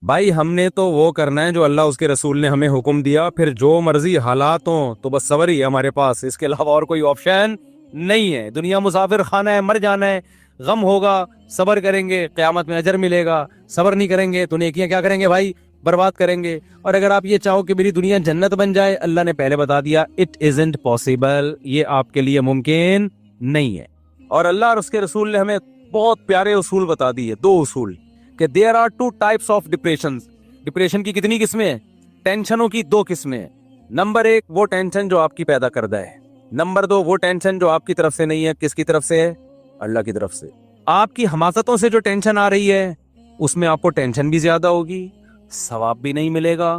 بھائی ہم نے تو وہ کرنا ہے جو اللہ اس کے رسول نے ہمیں حکم دیا، پھر جو مرضی حالات ہوں تو بس صبر ہی ہے ہمارے پاس، اس کے علاوہ اور کوئی آپشن نہیں ہے۔ دنیا مسافر خانہ ہے، مر جانا ہے، غم ہوگا، صبر کریں گے قیامت میں اجر ملے گا، صبر نہیں کریں گے تو نیکیاں کیا کریں گے بھائی؟ برباد کریں گے۔ اور اگر آپ یہ چاہو کہ میری دنیا جنت بن جائے، اللہ نے پہلے بتا دیا اٹ ازنٹ پاسبل، یہ آپ کے لیے ممکن نہیں ہے۔ اور اللہ اور اس کے رسول نے ہمیں بہت پیارے اصول بتا دیے، دو اصول، کہ there are two types of depression. Depression کی کتنی قسمیں ہیں؟ ٹینشنوں کی دو قسمیں ہیں۔ نمبر ایک وہ ٹینشن جو آپ کی پیدا کردہ ہے، نمبر دو وہ ٹینشن جو آپ کی طرف سے نہیں ہے۔ کس کی طرف سے ہے؟ اللہ کی طرف سے۔ آپ کی حماقتوں سے جو ٹینشن آ رہی ہے اس میں آپ کو ٹینشن بھی زیادہ ہوگی، ثواب بھی نہیں ملے گا،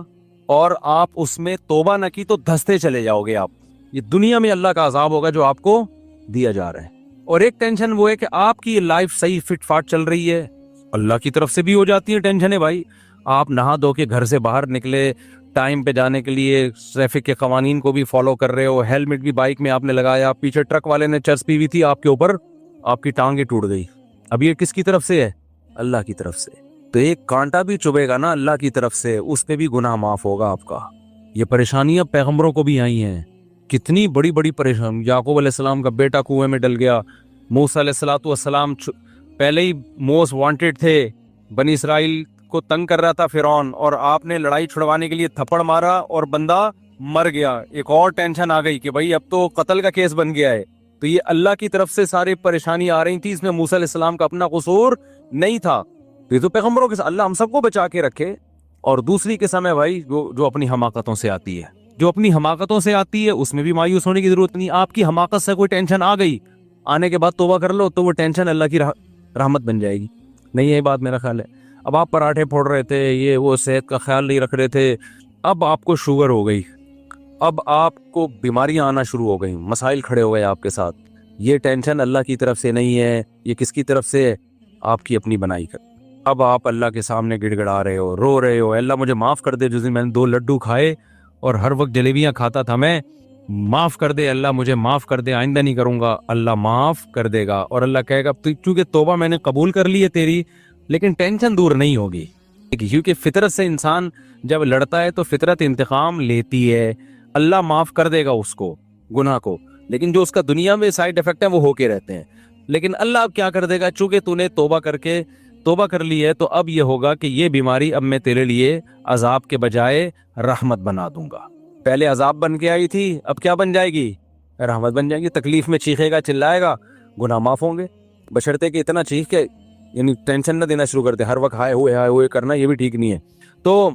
اور آپ اس میں توبہ نہ کی تو دھستے چلے جاؤ گے آپ۔ یہ دنیا میں اللہ کا عذاب ہوگا جو آپ کو دیا جا رہا ہے۔ اور ایک ٹینشن وہ ہے کہ آپ کی لائف صحیح فٹ فاٹ چل رہی ہے، اللہ کی طرف سے بھی ہو جاتی ہے ٹینشن ہے بھائی۔ آپ نہا دھو کے گھر سے باہر نکلے، ٹائم پہ جانے کے لیے ٹریفک کے قوانین کو بھی فالو کر رہے ہو، ہیلمٹ بھی بائک میں آپ نے لگایا، پیچھے ٹرک والے نے چرس پی ہوئی تھی آپ کے اوپر، آپ کی ٹانگیں ٹوٹ گئی۔ اب یہ کس کی طرف سے ہے؟ اللہ کی طرف سے۔ تو ایک کانٹا بھی چبھے گا نا اللہ کی طرف سے، اس پہ بھی گناہ معاف ہوگا آپ کا۔ یہ پریشانیاں پیغمبروں کو بھی آئی ہیں، کتنی بڑی بڑی پریشانی۔ یعقوب علیہ السلام کا بیٹا کنویں میں ڈل گیا، موسیٰ علیہ السلام پہلے ہی موسٹ وانٹڈ تھے، بنی اسرائیل کو تنگ کر رہا تھا فرعون، اور آپ نے لڑائی چھڑوانے کے لیے تھپڑ مارا اور بندہ مر گیا۔ ایک اور ٹینشن آ گئی کہ بھائی اب تو قتل کا کیس بن گیا ہے۔ تو یہ اللہ کی طرف سے ساری پریشانی آ رہی تھی، اس میں موسیٰ علیہ السلام کا اپنا قصور نہیں تھا۔ تو یہ تو پیغمبروں کے ساتھ اللہ ہم سب کو بچا کے رکھے۔ اور دوسری قسم ہے بھائی جو اپنی حماقتوں سے آتی ہے، جو اپنی حماقتوں سے آتی ہے اس میں بھی مایوس ہونے کی ضرورت نہیں۔ آپ کی حماقت سے کوئی ٹینشن آ گئی، آنے کے بعد توبہ کر لو تو وہ ٹینشن اللہ کی رحمت بن جائے گی۔ نہیں یہی بات میرا خیال ہے۔ اب آپ پراٹھے پھوڑ رہے تھے، یہ وہ صحت کا خیال نہیں رکھ رہے تھے، اب آپ کو شوگر ہو گئی، اب آپ کو بیماریاں آنا شروع ہو گئیں، مسائل کھڑے ہو گئے آپ کے ساتھ۔ یہ ٹینشن اللہ کی طرف سے نہیں ہے، یہ کس کی طرف سے ہے؟ آپ کی اپنی بنائی کر۔ اب آپ اللہ کے سامنے گڑ گڑا رہے ہو، رو رہے ہو، اللہ مجھے معاف کر دے، جس دن میں نے 2 لڈو کھائے اور ہر وقت جلیبیاں کھاتا تھا میں، معاف کر دے اللہ، مجھے معاف کر دے، آئندہ نہیں کروں گا۔ اللہ معاف کر دے گا، اور اللہ کہے گا چونکہ توبہ میں نے قبول کر لی ہے تیری، لیکن ٹینشن دور نہیں ہوگی۔ کیونکہ فطرت سے انسان جب لڑتا ہے تو فطرت انتقام لیتی ہے، اللہ معاف کر دے گا اس کو، گناہ کو، لیکن جو اس کا دنیا میں سائیڈ ایفیکٹ ہے وہ ہو کے رہتے ہیں۔ لیکن اللہ اب کیا کر دے گا؟ چونکہ تو نے توبہ کر لی ہے تو اب یہ ہوگا کہ یہ بیماری اب میں تیرے لیے عذاب کے بجائے رحمت بنا دوں گا۔ پہلے عذاب بن کے آئی تھی، اب کیا بن جائے گی؟ رحمت بن جائے گی۔ تکلیف میں چیخے گا، چلائے گا، گناہ معاف ہوں گے، بشرطے کہ اتنا چیخ کے یعنی ٹینشن نہ دینا شروع کر دے، ہر وقت ہائے ہوئے کرنا، یہ بھی ٹھیک نہیں ہے۔ تو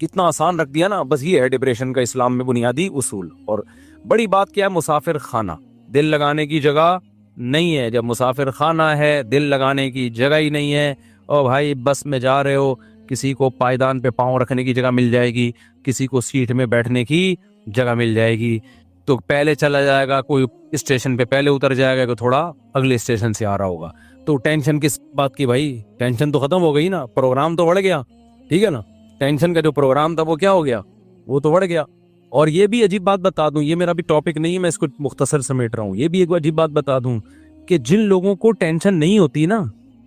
کتنا آسان رکھ دیا نا، بس یہ ہے ڈپریشن کا اسلام میں بنیادی اصول۔ اور بڑی بات کیا ہے؟ مسافر خانہ، دل لگانے کی جگہ نہیں ہے۔ جب مسافر خانہ ہے، دل لگانے کی جگہ ہی نہیں ہے، اور بھائی بس میں جا رہے ہو، کسی کو پائیدان پہ پاؤں رکھنے کی جگہ مل جائے گی، کسی کو سیٹ میں بیٹھنے کی جگہ مل جائے گی، تو پہلے چلا جائے گا، کوئی اسٹیشن پہ پہلے اتر جائے گا، کہ تھوڑا اگلے اسٹیشن سے آ رہا ہوگا۔ تو ٹینشن کس بات کی بھائی؟ ٹینشن تو ختم ہو گئی نا، پروگرام تو بڑھ گیا، ٹھیک ہے نا؟ ٹینشن کا جو پروگرام تھا وہ کیا ہو گیا؟ وہ تو بڑھ گیا۔ اور یہ بھی عجیب بات بتا دوں، یہ میرا بھی ٹاپک نہیں ہے، میں اس کو مختصر سمیٹ رہا ہوں، یہ بھی ایک عجیب بات بتا دوں کہ جن لوگوں کو ٹینشن نہیں ہوتی نا،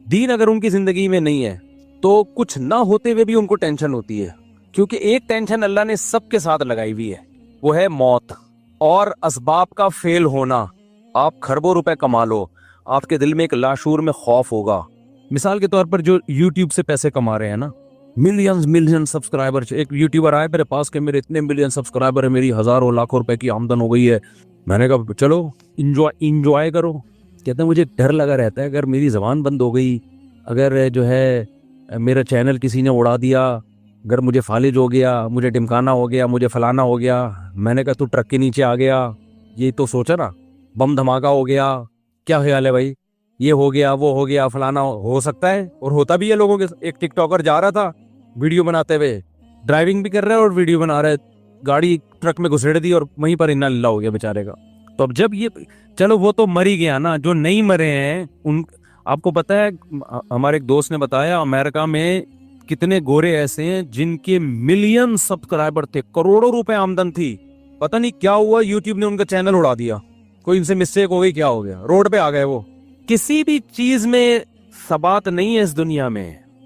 دین اگر ان کی زندگی میں نہیں ہے تو کچھ نہ ہوتے ہوئے بھی ان کو ٹینشن ہوتی ہے، کیونکہ ایک ٹینشن اللہ نے سب کے ساتھ لگائی ہوئی ہے، وہ ہے موت اور اسباب کا فیل ہونا۔ آپ کھربوں روپے کما لو، آپ کے دل میں ایک لاشعور میں خوف ہوگا۔ مثال کے طور پر جو یوٹیوب سے پیسے کما رہے ہیں نا، ملین سبسکرائبر، ایک یوٹیوبر آئے میرے پاس کہ میرے اتنے ملین سبسکرائبر ہیں، میری ہزاروں لاکھوں روپے کی آمدن ہو گئی ہے۔ میں نے کہا چلو انجوائے کرو۔ کہتے ہیں مجھے ڈر لگا رہتا ہے اگر میری زبان بند ہو گئی، اگر جو ہے میرا چینل کسی نے اڑا دیا، اگر مجھے فالج ہو گیا، مجھے ڈمکانا ہو گیا، مجھے فلانا ہو گیا۔ میں نے کہا تو ٹرک کے نیچے آ گیا، یہ تو سوچا نا، بم دھماکہ ہو گیا، کیا خیال ہے بھائی؟ یہ ہو گیا، وہ ہو گیا، فلانا ہو سکتا ہے، اور ہوتا بھی ہے لوگوں کے۔ ایک ٹک ٹاکر جا رہا تھا ویڈیو بناتے ہوئے، ڈرائیونگ بھی کر رہا ہے اور ویڈیو بنا رہا ہے، گاڑی ٹرک میں گھسیڑ دی اور وہیں پر انا للہ ہو گیا بیچارے کا۔ تو اب جب یہ چلو وہ تو مر ہی گیا نا، جو نہیں مرے ہیں ان، آپ کو پتا ہے ہمارے ایک دوست نے بتایا امریکہ میں کتنے گورے ایسے ہیں جن کے ملین سبسکرائبر تھے، کروڑوں روپے آمدن تھی، پتہ نہیں کیا ہوا، یوٹیوب نے ان کا چینل اڑا دیا، کوئی ان سے مسٹیک ہو گئی، کیا ہو گیا، روڈ پہ آ گئے وہ۔ کسی بھی چیز میں ثبات نہیں ہے اس دنیا میں،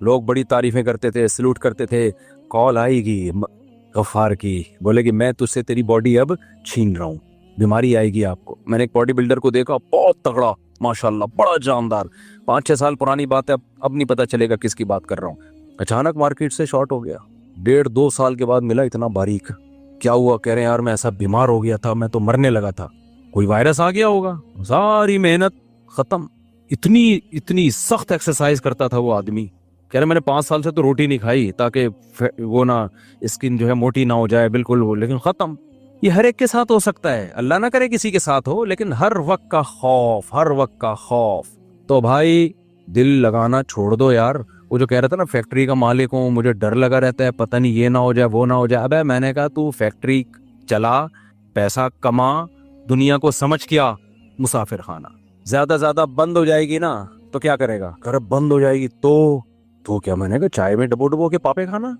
لوگ بڑی تعریفیں کرتے تھے, سلوٹ کرتے تھے. کال آئے گی غفار کی, بولے کہ میں تجھ سے تیری باڈی اب چھین رہا ہوں, بیماری آئے گی آپ کو. میں نے ایک باڈی بلڈر کو دیکھا, بہت تگڑا ماشاءاللہ, بڑا جاندار, 5-6 سال پرانی بات ہے, اب نہیں پتا چلے گا کس کی بات کر رہا ہوں. اچانک مارکیٹ سے شارٹ ہو گیا, 1.5-2 سال کے بعد ملا, اتنا باریک. کیا ہوا؟ کہہ رہے ہیں یار میں ایسا بیمار ہو گیا تھا, میں تو مرنے لگا تھا, کوئی وائرس آ گیا ہوگا, ساری محنت ختم. اتنی سخت ایکسرسائز کرتا تھا وہ آدمی. کہہ رہے میں نے 5 سال سے تو روٹی نہیں کھائی تاکہ وہ نہ اسکن جو ہے موٹی نہ ہو جائے بالکل وہ, لیکن ختم. یہ ہر ایک کے ساتھ ہو سکتا ہے, اللہ نہ کرے کسی کے ساتھ ہو, لیکن ہر وقت کا خوف, ہر وقت کا خوف. تو بھائی دل لگانا چھوڑ دو یار. وہ جو کہہ رہا تھا نا فیکٹری کا مالک ہوں, مجھے ڈر لگا رہتا ہے پتہ نہیں یہ نہ ہو جائے وہ نہ ہو جائے. ابے میں نے کہا تو فیکٹری چلا, پیسہ کما, دنیا کو سمجھ کیا مسافر خانہ. زیادہ بند ہو جائے گی نا تو کیا کرے گا؟ گھر بند ہو جائے گی تو کیا؟ میں نے کہا چائے میں ڈبو کے پاپے کھانا.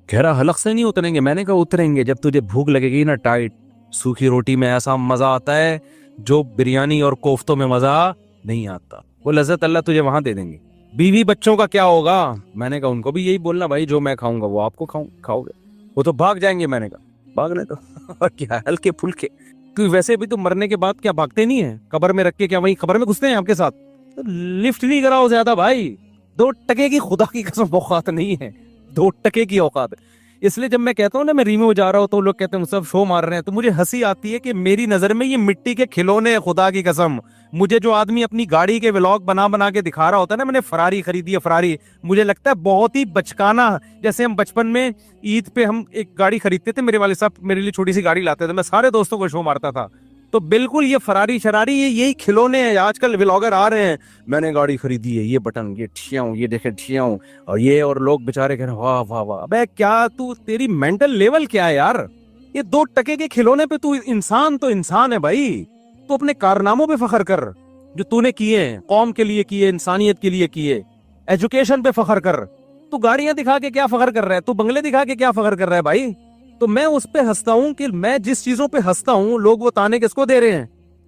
کہہ رہا حلق سے نہیں اتریں گے. میں نے کہا اتریں گے جب تجھے بھوک لگے گی نا ٹائٹ. سوکھی روٹی میں ایسا مزہ آتا ہے جو بریانی اور کوفتوں میں مزہ نہیں آتا. وہ لذت اللہ تجھے وہاں دے دیں گے. بیوی بچوں کا کیا ہوگا؟ میں نے کہا ان کو بھی یہی بولنا بھائی, جو میں کھاؤں گا وہ آپ کو کھاؤ گے. وہ تو بھاگ جائیں گے. میں نے کہا بھاگنے تو اور کیا, ہلکے پھلکے. تو ویسے بھی تو مرنے کے بعد کیا بھاگتے نہیں ہیں؟ قبر میں رکھ کے کیا وہیں قبر میں گھستے ہیں آپ کے ساتھ؟ لفٹ نہیں کراؤ زیادہ بھائی. 2 ٹکے کی خدا کی قسم اوقات نہیں ہے, 2 ٹکے کی اوقات. اس لیے جب میں کہتا ہوں نا میں ریمو جا رہا ہوں تو لوگ کہتے ہیں سب شو مار رہے ہیں, تو مجھے ہنسی آتی ہے کہ میری نظر میں یہ مٹی کے کھلونے ہیں. خدا کی قسم مجھے جو آدمی اپنی گاڑی کے ولاگ بنا کے دکھا رہا ہوتا ہے نا, میں نے فراری خریدی ہے فراری, مجھے لگتا ہے بہت ہی بچکانا. جیسے ہم بچپن میں عید پہ ہم ایک گاڑی خریدتے تھے, میرے والد صاحب میرے لیے چھوٹی سی گاڑی لاتے تھے, میں سارے دوستوں کو شو مارتا تھا. تو بالکل یہ فراری شراری یہی کھلونے ہیں. آج کل ولاگر آ رہے ہیں, میں نے گاڑی خریدی ہے, یہ بٹن, یہ ٹھیاؤں, یہ دیکھیں ٹھیاؤں, اور لوگ بےچارے کہہ رہے ہیں واہ واہ واہ. ابے کیا تو تیری مینٹل لیول کیا ہے یار؟ یہ 2 ٹکے کے کھلونے پہ تو انسان ہے بھائی. تو اپنے کارناموں پہ فخر کر جو تو نے کیے ہیں, قوم کے لیے کیے, انسانیت کے لیے کیے. ایجوکیشن پہ فخر کر. تو گاڑیاں دکھا کے کیا فخر کر رہا ہے؟ تو بنگلے دکھا کے کیا فخر کر رہا ہے بھائی؟ تو میں اس پہ ہنستا ہوں کہ میں جس چیزوں پہ ہنستا ہوں لوگ وہ تانے کس کو دے رہے ہیں؟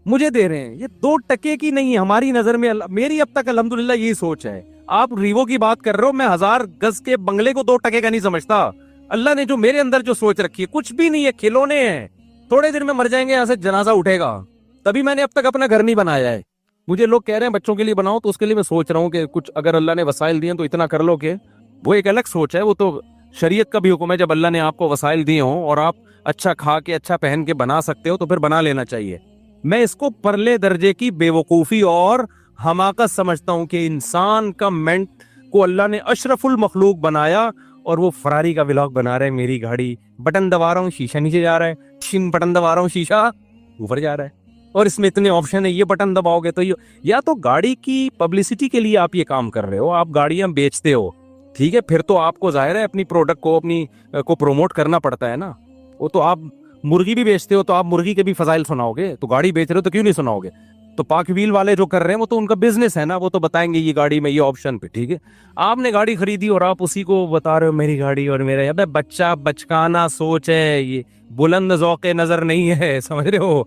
مجھے دے رہے ہیں. یہ 2 ٹکے کی نہیں ہے ہماری نظر میں. میری اب تک الحمدللہ یہی سوچ ہے. آپ ریوو کی بات کر رہے ہو, میں 1000 گز کے بنگلے کو 2 ٹکے کا نہیں سمجھتا. اللہ نے جو میرے اندر جو سوچ رکھی ہے کچھ بھی نہیں ہے, کھلونے ہیں. تھوڑے دن میں مر جائیں گے, یہاں سے جنازہ اٹھے گا. تبھی میں نے اب تک اپنا گھر نہیں بنایا ہے. مجھے لوگ کہہ رہے ہیں بچوں کے لیے بناؤ, تو اس کے لیے میں سوچ رہا ہوں کہ کچھ اگر اللہ نے وسائل دیے تو اتنا کر لو کہ وہ ایک الگ سوچ ہے. وہ تو شریعت کا بھی حکم ہے, جب اللہ نے آپ کو وسائل دیے ہوں اور آپ اچھا کھا کے اچھا پہن کے بنا سکتے ہو تو پھر بنا لینا چاہیے. میں اس کو پرلے درجے کی بے وقوفی اور حماقت سمجھتا ہوں کہ انسان کا مینٹ کو اللہ نے اشرف المخلوق بنایا اور وہ فراری کا ولاگ بنا رہے ہیں. میری گاڑی بٹن دبا رہا ہوں, شیشہ نیچے جا رہا ہے, بٹن دبا رہا ہوں, شیشہ اوپر جا رہا ہے, اور اس میں اتنے آپشن ہے. یہ بٹن دباؤ گے تو یا تو گاڑی کی پبلسٹی کے لیے آپ یہ کام کر رہے ہو, آپ گاڑیاں بیچتے ہو, ٹھیک ہے, پھر تو آپ کو ظاہر ہے اپنی پروڈکٹ کو اپنی کو پروموٹ کرنا پڑتا ہے نا. وہ تو آپ مرغی بھی بیچتے ہو تو آپ مرغی کے بھی فضائل سناؤ گے, تو گاڑی بیچ رہے ہو تو کیوں نہیں سناؤ گے؟ تو پاک ویل والے جو کر رہے ہیں وہ تو ان کا بزنس ہے نا, وہ تو بتائیں گے یہ گاڑی میں یہ آپشن پہ, ٹھیک ہے. آپ نے گاڑی خریدی اور آپ اسی کو بتا رہے ہو میری گاڑی اور میرا. ابے بچہ بچکانا سوچ ہے, یہ بلند ذوق نظر نہیں ہے, سمجھ رہے ہو؟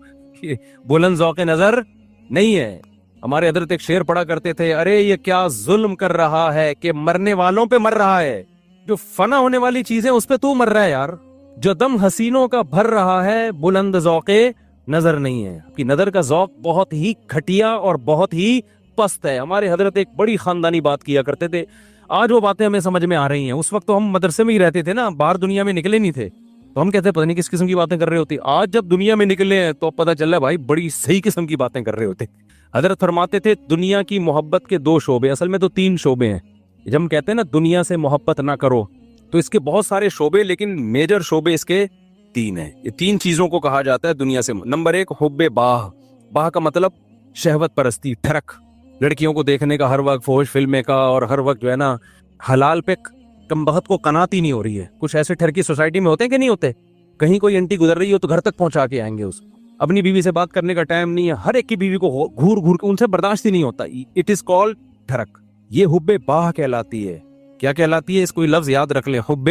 بلند ذوق نظر نہیں ہے. ہمارے حضرت ایک شعر پڑھا کرتے تھے, ارے یہ کیا ظلم کر رہا ہے کہ مرنے والوں پہ مر رہا ہے, جو فنا ہونے والی چیزیں اس پہ تو مر رہا ہے یار. جو دم حسینوں کا بھر رہا ہے بلند ذوق نظر نہیں ہے. کی نظر کا ذوق بہت ہی گھٹیا اور بہت ہی پست ہے. ہمارے حضرت ایک بڑی خاندانی بات کیا کرتے تھے, آج وہ باتیں ہمیں سمجھ میں آ رہی ہیں. اس وقت تو ہم مدرسے میں ہی رہتے تھے نا, باہر دنیا میں نکلے نہیں تھے, تو ہم کہتے ہیں پتہ نہیں کس قسم کی باتیں کر رہے ہوتے. آج جب دنیا میں نکلے ہیں تو پتہ چل رہا ہے بھائی بڑی صحیح قسم کی باتیں کر رہے ہوتے. حضرت فرماتے تھے دنیا کی محبت کے 2 شعبے, اصل میں تو 3 شعبے ہیں. جب ہم کہتے ہیں نا دنیا سے محبت نہ کرو, تو اس کے بہت سارے شعبے, لیکن میجر شعبے اس کے 3 ہیں. یہ 3 چیزوں کو کہا جاتا ہے دنیا سے. نمبر 1 حب باہ. باہ کا مطلب شہوت پرستی, ٹھرک, لڑکیوں کو دیکھنے کا ہر وقت, فوش فلمیں کا, اور ہر وقت جو ہے نا حلال پہ کم بخت کو قناعت ہی نہیں ہو رہی ہے. کچھ ایسے ٹھرکی سوسائٹی میں ہوتے ہیں کہ نہیں ہوتے, کہیں کوئی انٹی گزر رہی ہو تو گھر تک پہنچا کے آئیں گے. اس اپنی بیوی سے بات کرنے کا ٹائم نہیں ہے, ہر ایک کی بیوی کو گھور کے ان سے برداشت ہی نہیں ہوتا. اٹ از کالڈ ٹھرک. یہ حب باہ کہلاتی ہے. کیا کہلاتی ہے؟ اس کو لفظ یاد رکھ لیں, حب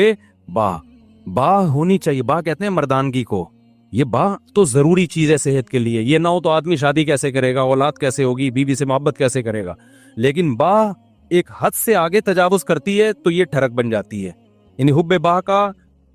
باہ. باہ ہونی چاہیے. باہ کہتے ہیں مردانگی کو. یہ باہ تو ضروری چیز ہے صحت کے لیے. یہ نہ ہو تو آدمی شادی کیسے کرے گا, اولاد کیسے ہوگی, بیوی سے محبت کیسے کرے گا. لیکن باہ ایک حد سے آگے تجاوز کرتی ہے تو یہ ٹھرک بن جاتی ہے. یعنی حب باہ کا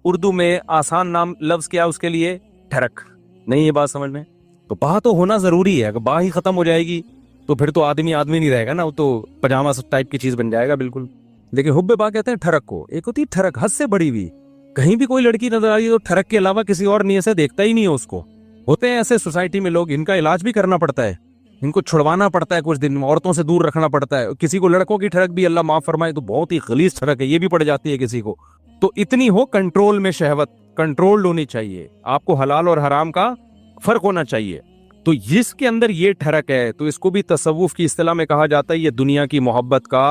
اردو میں آسان نام لفظ کیا اس کے لیے؟ ٹھرک. نہیں یہ بات سمجھ میں؟ تو باہ تو ہونا ضروری ہے. اگر باہ ہی ختم ہو جائے گی تو پھر تو آدمی نہیں رہے گا نا, وہ تو پجامہ ٹائپ کی چیز بن جائے گا بالکل. لیکن حب باہ کہتے ہیں ٹھرک کو. ایک ہوتی ہے ٹھرک حد سے بڑی ہوئی, کہیں بھی کوئی لڑکی نظر آ رہی تو ٹھرک کے علاوہ کسی اور نیت سے دیکھتا ہی نہیں ہے اس کو. ہوتے ہیں ایسے سوسائٹی میں لوگ, ان کا علاج بھی کرنا پڑتا ہے, ان کو چھڑوانا پڑتا ہے کچھ دن, عورتوں سے دور رکھنا پڑتا ہے. کسی کو لڑکوں کی ٹھرک بھی اللہ معاف فرمائے تو بہت ہی غلیظ ٹھرک ہے, یہ بھی پڑ جاتی ہے کسی کو. تو اتنی ہو کنٹرول میں, شہوت کنٹرولڈ ہونی چاہیے, آپ کو حلال اور حرام کا فرق ہونا چاہیے. تو جس کے اندر یہ ٹھرک ہے تو اس کو بھی تصوف کی اصطلاح میں کہا جاتا ہے یہ دنیا کی محبت کا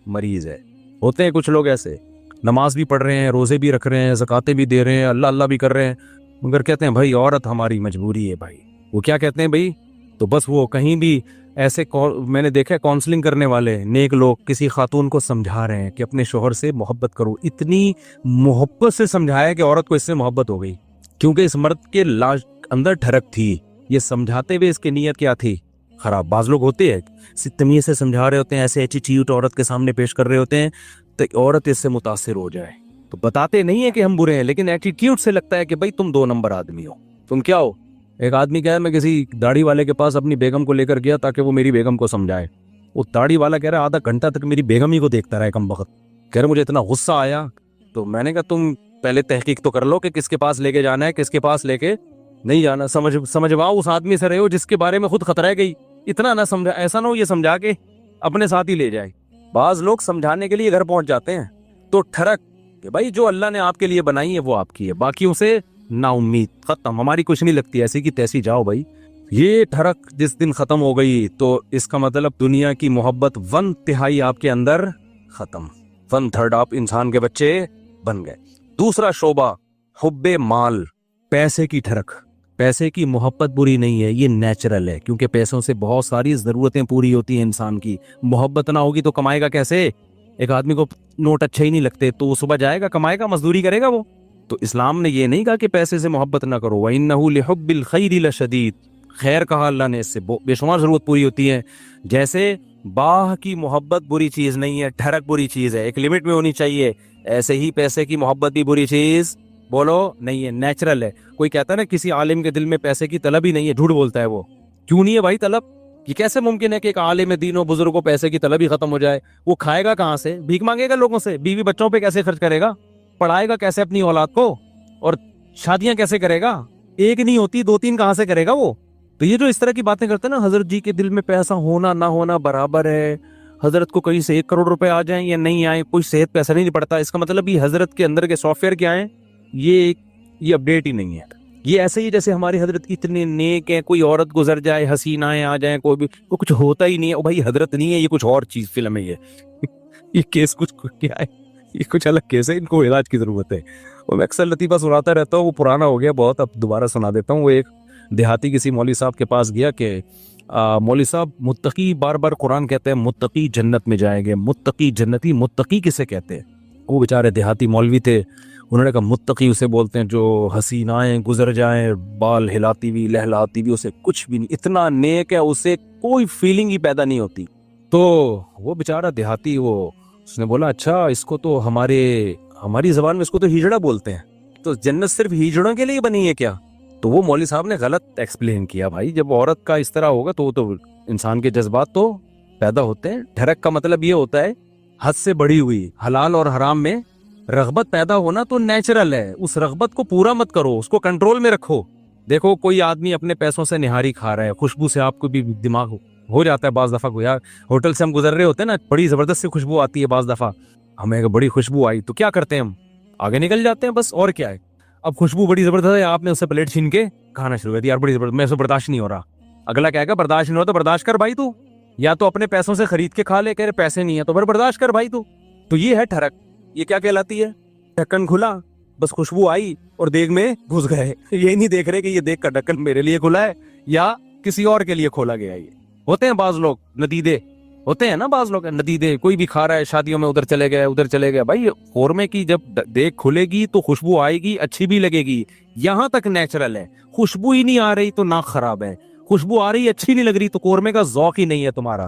مریض ہے. ہوتے ہیں کچھ لوگ ایسے, نماز بھی پڑھ رہے ہیں, روزے بھی رکھ رہے ہیں, زکاتیں بھی دے رہے ہیں, اللہ اللہ بھی کر رہے ہیں, مگر کہتے ہیں بھائی عورت ہماری مجبوری ہے. بھائی وہ کیا کہتے ہیں بھائی, تو بس وہ کہیں بھی ایسے میں نے دیکھا کاؤنسلنگ کرنے والے نیک لوگ کسی خاتون کو سمجھا رہے ہیں کہ اپنے شوہر سے محبت کرو. اتنی محبت سے سمجھایا کہ عورت کو اس سے محبت ہو گئی, کیونکہ اس مرد کے اندر ٹھرک تھی. یہ سمجھاتے ہوئے اس کی نیت کیا تھی؟ خراب. بعض لوگ ہوتے ہیں تمیز سے سمجھا رہے ہوتے ہیں, ایسے ایٹیٹیوڈ عورت کے سامنے پیش کر رہے ہوتے ہیں تو عورت اس سے متاثر ہو جائے. تو بتاتے نہیں ہیں کہ ہم برے ہیں, لیکن ایٹیٹیوڈ سے لگتا ہے کہ بھائی تم 2 نمبر آدمی ہو. تم کیا ہو؟ ایک آدمی کہا میں کسی داڑھی والے کے پاس اپنی بیگم کو لے کر گیا تاکہ وہ میری بیگم کو سمجھائے. وہ داڑھی والا کہہ رہا آدھا گھنٹہ تک میری بیگم ہی کو دیکھتا رہا کم وقت. کہہ رہا مجھے اتنا غصہ آیا. تو میں نے کہا تم پہلے تحقیق تو کر لو کہ کس کے پاس لے کے جانا ہے, کس کے پاس لے کے نہیں جانا. سمجھواؤ اس آدمی سے رہے ہو جس کے بارے میں خود خطرہ گئی. اتنا نہ سمجھا, ایسا نہ ہو یہ سمجھا کے اپنے ساتھ ہی لے جائے. بعض لوگ سمجھانے کے لیے گھر پہنچ جاتے ہیں. تو ٹھرک کہ بھائی جو اللہ نے آپ کے لیے بنائی ہے وہ آپ کی ہے, باقیوں سے نا امید, ختم, ہماری کچھ نہیں لگتی, ایسی کی تیسی جاؤ بھائی. یہ ٹھرک جس دن ختم ہو گئی تو اس کا مطلب دنیا کی محبت 1/3 آپ کے اندر ختم, 1/3 آپ انسان کے بچے بن گئے. دوسرا شعبہ حب مال, پیسے کی ٹھرک. پیسے کی محبت بری نہیں ہے, یہ نیچرل ہے, کیونکہ پیسوں سے بہت ساری ضرورتیں پوری ہوتی ہیں انسان کی. محبت نہ ہوگی تو کمائے گا کیسے؟ ایک آدمی کو نوٹ اچھے ہی نہیں لگتے تو وہ صبح جائے گا کمائے گا, مزدوری کرے گا وہ. تو اسلام نے یہ نہیں کہا کہ پیسے سے محبت نہ کرو, وَإِنَّهُ لِحُبِّ الْخَيْرِ لَشَدِيدٌ, خیر کہا اللہ نے, اس سے بے شمار ضرورت پوری ہوتی ہے. جیسے باہ کی محبت بری چیز نہیں ہے, ٹھرک بری چیز ہے, ایک لمٹ میں ہونی چاہیے, ایسے ہی پیسے کی محبت بھی بری چیز بولو نہیں ہے, نیچرل ہے. کوئی کہتا ہے نا کسی عالم کے دل میں پیسے کی طلب ہی نہیں ہے, جھوٹ بولتا ہے وہ. کیوں نہیں ہے بھائی طلب؟ یہ کیسے ممکن ہے کہ ایک عالم دین و بزرگ کو پیسے کی طلب ہی ختم ہو جائے؟ وہ کھائے گا کہاں سے؟ بھیک مانگے گا لوگوں سے, بیوی بچوں پہ کیسے خرچ کرے گا, پڑھائے گا کیسے اپنی اولاد کو, اور شادیاں کیسے کرے گا؟ ایک نہیں ہوتی 2-3 کہاں سے کرے گا وہ؟ تو یہ جو اس طرح کی باتیں کرتے ہیں نا, حضرت جی کے دل میں پیسہ ہونا نہ ہونا برابر ہے, حضرت کو کہیں سے 1 کروڑ روپے آ جائیں یا نہیں آئیں, کوئی صحت پیسہ نہیں پڑتا. اس کا مطلب یہ حضرت کے اندر کے سافٹ ویئر کیا ہیں, یہ اپڈیٹ ہی نہیں ہے. یہ ایسے ہی جیسے ہماری حضرت اتنے نیک ہیں, کوئی عورت گزر جائے, حسینائیں آ جائیں, کوئی بھی کچھ ہوتا ہی نہیں ہے. بھائی حضرت نہیں ہے, یہ کچھ اور چیز فلم ہے. یہ کیس کچھ کیا ہے, یہ کچھ الگ کیس ہے, ان کو علاج کی ضرورت ہے. وہ میں اکثر لطیفہ سناتا رہتا ہوں, وہ پرانا ہو گیا بہت, اب دوبارہ سنا دیتا ہوں. وہ ایک دیہاتی کسی مولوی صاحب کے پاس گیا کہ مولوی صاحب متقی, بار بار قرآن کہتے ہیں متقی جنت میں جائیں گے, متقی جنتی, متقی کسے کہتے ہیں؟ وہ بیچارے دیہاتی مولوی تھے, انہوں نے کہا متقی اسے بولتے ہیں جو حسینائیں گزر جائیں, بال ہلاتی ہوئی لہلاتی ہوئی, اسے کچھ بھی نہیں, اتنا نیک ہے, اسے کوئی فیلنگ ہی پیدا نہیں ہوتی. تو وہ بیچارہ دیہاتی, اس نے بولا اچھا اس کو تو ہماری زبان میں اس کو تو ہجڑا بولتے ہیں, تو جنت صرف ہجڑوں کے لیے بنی ہے کیا؟ تو وہ مولوی صاحب نے غلط ایکسپلین کیا. بھائی جب عورت کا اس طرح ہوگا تو انسان کے جذبات تو پیدا ہوتے ہیں. ٹھرک کا مطلب یہ ہوتا ہے حد سے بڑھی ہوئی, حلال اور حرام میں رغبت پیدا ہونا تو نیچرل ہے. اس رغبت کو پورا مت کرو, اس کو کنٹرول میں رکھو. دیکھو کوئی آدمی اپنے پیسوں سے نہاری کھا رہا ہے, خوشبو سے آپ کو بھی دماغ ہو جاتا ہے بعض دفعہ کو, یار ہوٹل سے ہم گزر رہے ہوتے ہیں نا, بڑی زبردست سی خوشبو آتی ہے بعض دفعہ, ہمیں بڑی خوشبو آئی تو کیا کرتے ہیں ہم, آگے نکل جاتے ہیں بس, اور کیا ہے. اب خوشبو بڑی زبردست ہے, آپ نے اسے پلیٹ چھین کے کھانا شروع کر دیا, یار بڑی زبردست, میں اسے برداشت نہیں ہو رہا. اگلا کہے گا برداشت نہیں ہو تو برداشت کر بھائی, تو یا تو اپنے پیسوں سے خرید کے کھا لے, کہہ رہے پیسے نہیں ہے تو پھر برداشت کر بھائی. تو یہ ہے ٹھرک. یہ کیا کہلاتی ہے؟ ڈھکن کھلا, بس خوشبو آئی اور دیگ میں گھس گئے, یہ نہیں دیکھ رہے کہ یہ دیگ کا ڈھکن میرے لیے کھلا ہے یا کسی اور کے لیے کھولا گیا. یہ ہوتے ہیں بعض لوگ ندیدے, ہوتے ہیں نا بعض لوگ ندیدے, کوئی بھی کھا رہا ہے شادیوں میں, ادھر چلے گئے. بھائی قورمے کی جب دیگ کھلے گی تو خوشبو آئے گی, اچھی بھی لگے گی, یہاں تک نیچرل ہے. خوشبو ہی نہیں آ رہی تو ناک خراب ہے, خوشبو آ رہی اچھی نہیں لگ رہی تو قورمے کا ذوق ہی نہیں ہے تمہارا.